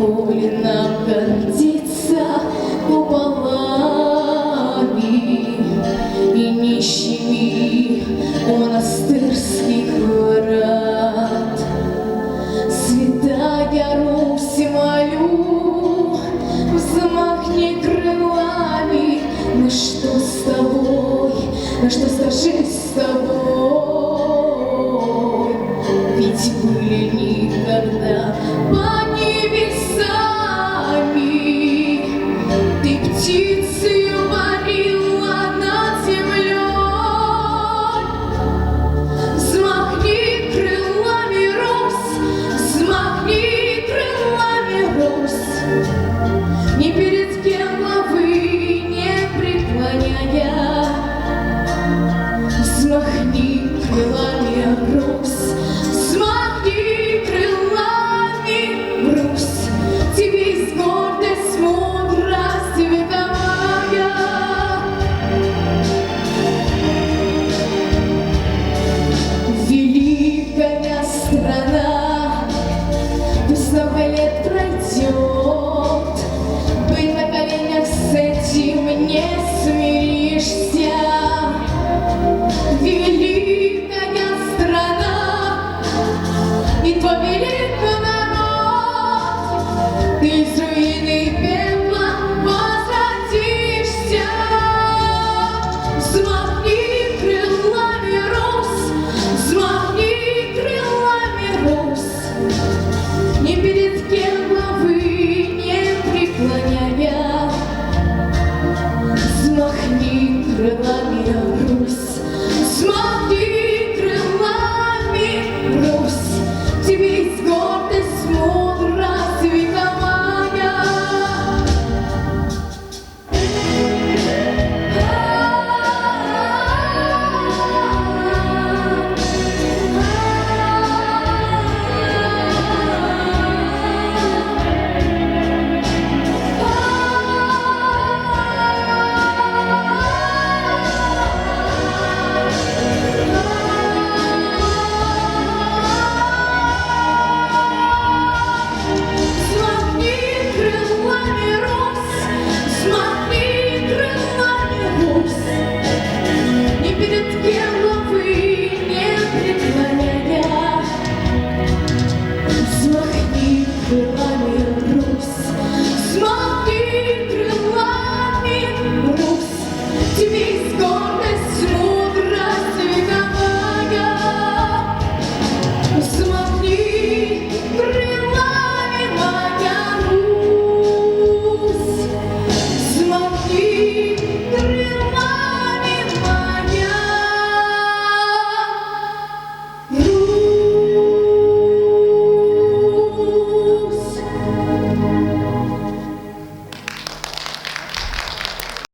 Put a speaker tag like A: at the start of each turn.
A: коли нам гордиться куполами и нищими у монастырских врат. Святая Русь, молю, взмахни крылами. Ну что с тобой, ну что, скажи, с тобой? Ведь были никогда под небесами, ты птицею парила над землей. Взмахни крылами, Русь, взмахни крылами, Русь, ни перед кем главы не преклоняя. Взмахни крылами, Русь, взмахни крылами, Русь, тебе есть гордость, мудрость вековая. Великая страна, пусть много лет пройдет, быть на коленях с этим не смиришься. Великая страна и твой великий народ, ты из руины пепла возвратишься. Взмахни крылами, Русь, взмахни крылами, Русь,